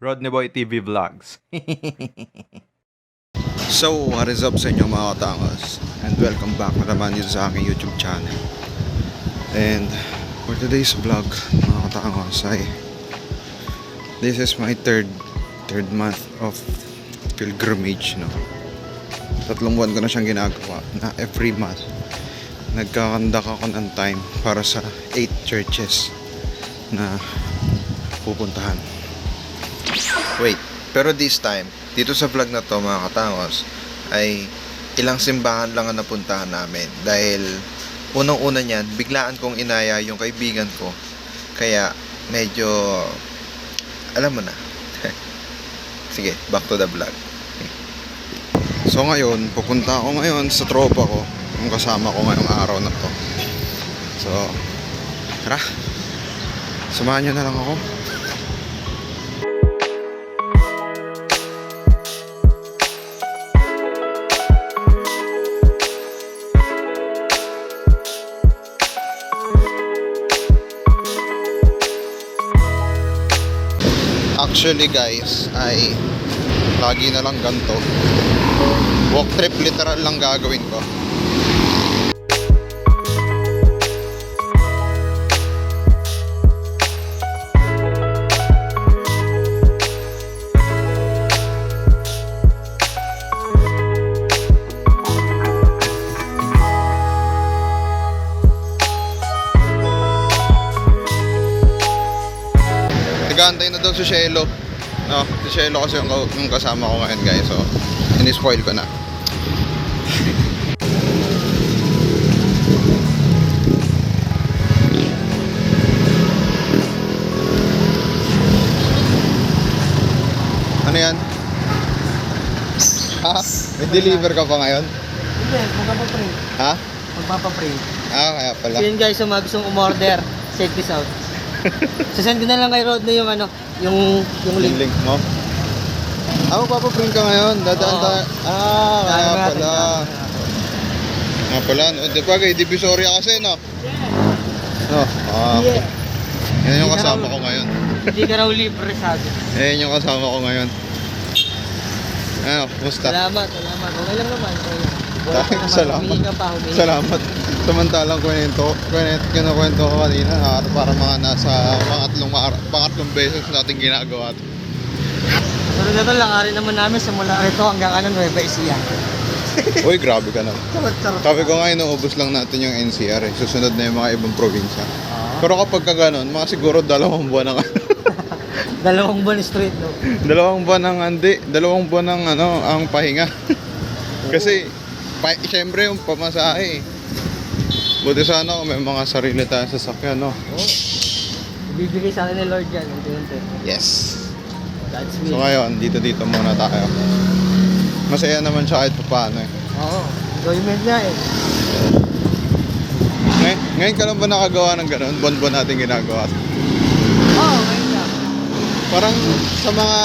Rodney Boy TV Vlogs. So, what is up sa inyo mga katangos? And welcome back na naman dito sa aking YouTube channel. And for today's vlog mga katangos ay this is my third month of pilgrimage, no? 3 buwan ko na siyang ginagawa na every month nagkakandak ako ng time para sa 8 churches na pupuntahan. Wait, pero this time dito sa vlog na to mga katangos ay ilang simbahan lang ang napuntahan namin dahil unang-una niyan biglaan kong inaya yung kaibigan ko, kaya medyo alam mo na. Sige, back to the vlog. So ngayon, pupunta ako ngayon sa tropa ko, yung kasama ko ngayong araw na to. So tara, samahan nyo na lang ako. Actually guys, ay lagi na lang ganito. Walk trip literal lang gagawin ko. Nag-aantay na daw si Shelo. No, si Shelo kasi yung kasama ko ngayon guys. So, in-spoil ko na. Ano yan? Ha? May deliver ka pa ngayon? Hindi, magpapaprint. Ha? Magpapaprint. Kaya pala. So yun guys, sa mga gustong umorder, check this out. Sasend ko na lang kay Rod na yung ano, yung Yung link. link mo? Magpapaprint ka ngayon? Dadaan Oo. tayo? Kaya pala. Nga pala, no? Di ba kay Divisoria kasi, no? No? Okay. Yan yung kasama ko ngayon. Hindi ka raw libre, sabi. Yan yung kasama ko ngayon. Ano, kumusta? Salamat. Okay lang naman. Salamat. Humingi ka pa, humingi. Salamat. Samantalang kinukwento ko kanina, para mga nasa pangatlong beses natin ginagawa ito. Pero na ito, langarin naman namin simula rito hanggang Nueva Ecija. Uy, grabe ka naman. Charot. Sabi ko nga, inuubos lang natin yung NCR eh. Susunod na yung mga ibang probinsya. Pero kapag ka ganun, mga siguro 2 buwan na 2 buwan straight, no? 2 buwan ng ang pahinga. Kasi siyempre yung pamasahe eh. Buti sana kung may mga sarili tayong sasakyan, no? Ibibigay sa akin ni Lord yan, unti-unti. Yes. God's So will. ngayon, dito muna tayo. Masaya naman siya kahit paano eh. Oo, enjoyment nga eh. Ngayon ka lang ba nakagawa ng ganun? Buwan-buwan natin ginagawa. Oo, ngayon lang. Parang sa mga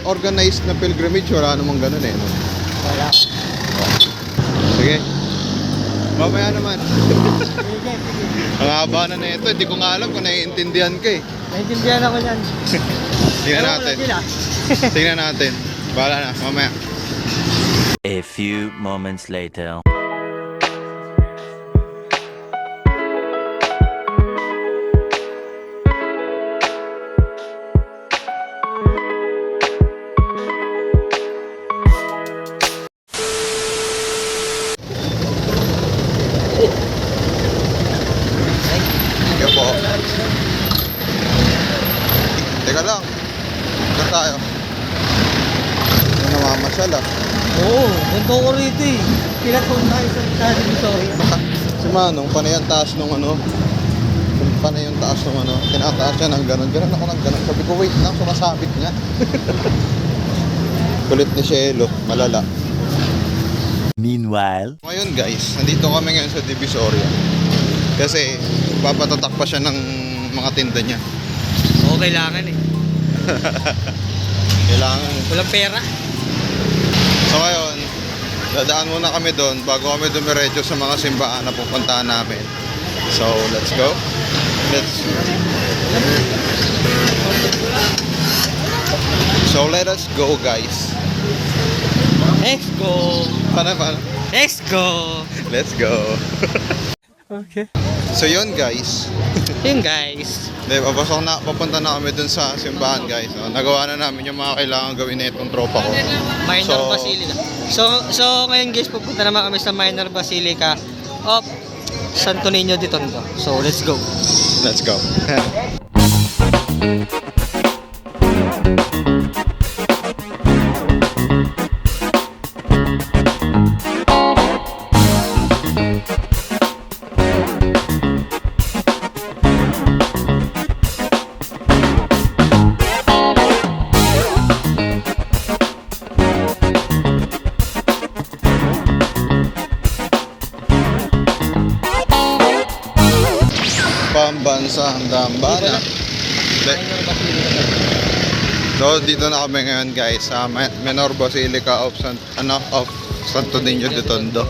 organized na pilgrimage, wala namang ganun eh, no? Wala. Sige. Mamaya naman. Sige. Ang haba na ito. Hindi ko nga alam kung naiintindihan ka eh. Naintindihan ako yan. Tingnan Ewan ko natin. lang sila. Tingnan natin. Bahala na. Mamaya. A few moments later. Sige po. Teka lang. Saan tayo? Ano namamasyal ah. Oo, ganito ko rito eh. Pinatun tayo sa Divisoria. Si Manong, panay ang taas nung ano. Panay yung taas nung ano. Tinataas siya ng ganun. Ganun ako ng ganun. Sabi ko, wait lang, sumasabit nga. Kulit ni Shelo. Malala. Meanwhile, Ngayon guys, nandito kami ngayon sa Divisoria. Kasi papatatak pa siya ng mga tinda niya. Oo, kailangan eh. Kailangan. Walang pera. So ngayon, dadaan muna kami doon bago kami dumiretso sa mga simbahan na pupuntahan namin. So, let's go. So let us go, guys. Let's go! Paano? Let's go! Let's go. Okay. So yun, guys. Yun guys. Papunta na kami dun sa simbahan, guys. So, nagawa na namin yung mga kailangan gawin na itong tropa ko. Minor So- Basilica. So ngayon guys, pupunta naman kami sa Minor Basilica of Santo Niño de Tondo. So let's go. Let's go. Pambansang Dambana. Minor Basilica. So dito na kami ngayon, guys, sa Minor Basilica of Santo Niño de Tondo.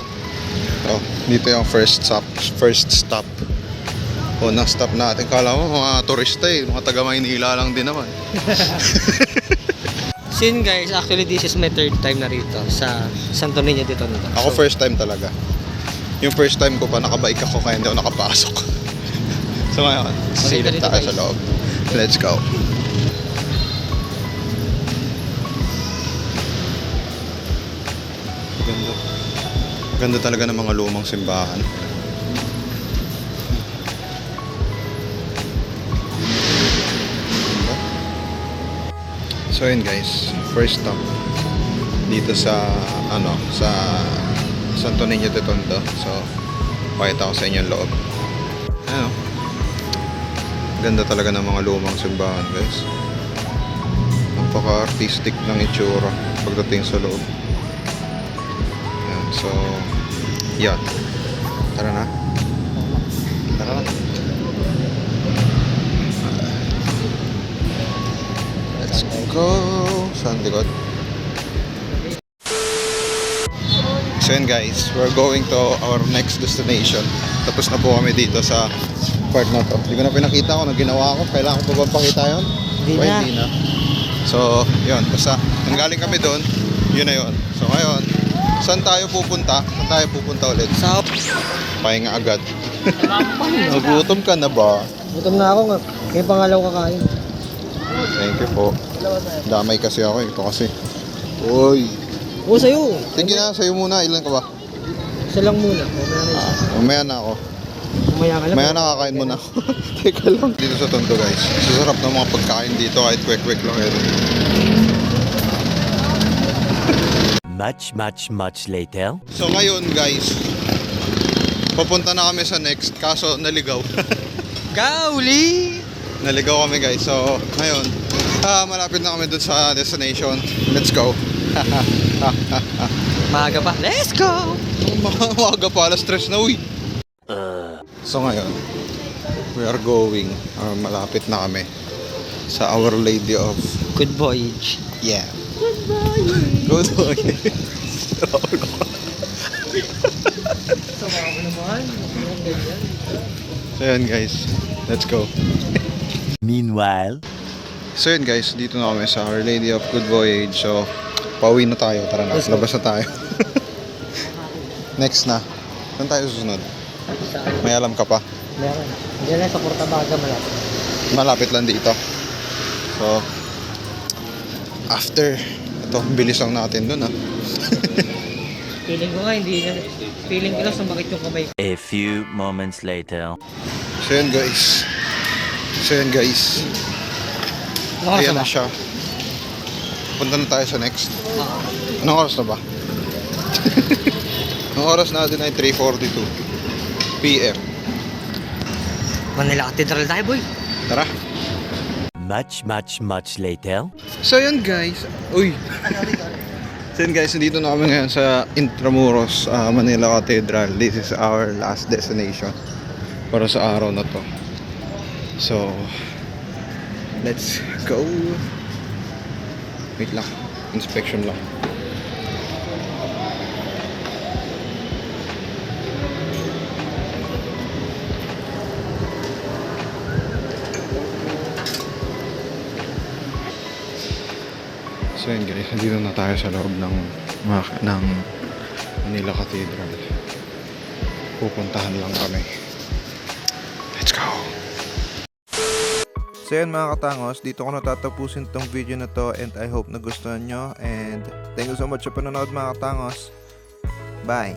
So, dito yung first stop. Unang stop natin. Kala mo mga turista mga taga Maynila lang din naman. Sin guys, actually this is my third time na rito sa Santo Niño de Tondo. Ako first time talaga. Yung first time ko pa nakabike ako kaya hindi ako nakapasok. So ngayon, silip tayo sa loob. Let's go. Ganda. Ganda talaga ng mga lumang simbahan. So yun guys, first stop dito sa sa Santo Niño de Tondo. So pakita ko sa inyo yung loob. Ano? Ganda talaga ng mga lumang simbahan, guys. Napaka-artistic ng itsura pagdating sa loob. Ayan, so yan. Tara na. Let's go. Saan likod? So yun guys, we're going to our next destination. Tapos na po kami dito sa part na to. Hindi ko na pinakita kung ano ginawa ko. Kailangan ko pa ba pakita yun? Hindi na. So, yun. Basta, nanggaling kami doon. Yun na yun. So, ngayon, saan tayo pupunta? Saan tayo pupunta ulit? Sa Pahinga agad. Nagutom ka na ba? gutom na ako nga. Kaya pangalaw kakain. Thank you po. Damay kasi ako. Ito kasi. Uy. Oo, sa'yo. Sige na, sa'yo muna. Ilan ka ba? Isa lang muna. Mamaya na isa. Mamaya na ako. Mamaya ka lang. Maya nakakain mo na ako. Teka lang. Dito sa Tondo, guys. Sasarap ng mga pagkain dito kahit quick lang ito. Much later. So ngayon, guys, papunta na kami sa next. Kaso naligaw. Gauli! Naligaw kami, guys. So ngayon, malapit na kami dun sa destination. Let's go. Maaga pa. Let's go! Maaga pa, alas 3 na, uy. So ngayon, we are going, malapit na kami sa Our Lady of, Good voyage. yeah. Good voyage. Sama ko naman. So yun guys, let's go. Meanwhile, So yun guys, dito na kami sa Our Lady of Good Voyage. So, pauwi na tayo, tara na, labas na tayo. Next na, saan tayo susunod? May alam ka pa? Meron. Diyan lang sa Portabaga malapit. Malapit lang dito. So, after, ito, bilis lang natin dun Feeling ko nga hindi na. Feeling ko lang sumakit yung kamay. a few moments later. So yun guys. Ayan na siya. Punta na tayo sa next. Anong oras na ba? Ang oras natin ay 3:42 PM. Manila Cathedral tayo, boy. Tara. Much later. So yun guys. Uy. So yun guys, nandito na kami ngayon sa Intramuros, Manila Cathedral. This is our last destination para sa araw na to. So, let's go. Wait lang. Inspection lang. So yun guys, nandito na tayo sa loob ng Manila Cathedral. Pupuntahan lang kami. Let's go! So yun mga katangos, dito ko natatapusin tong video na to and I hope nagustuhan nyo and thank you so much sa panonood mga katangos. Bye!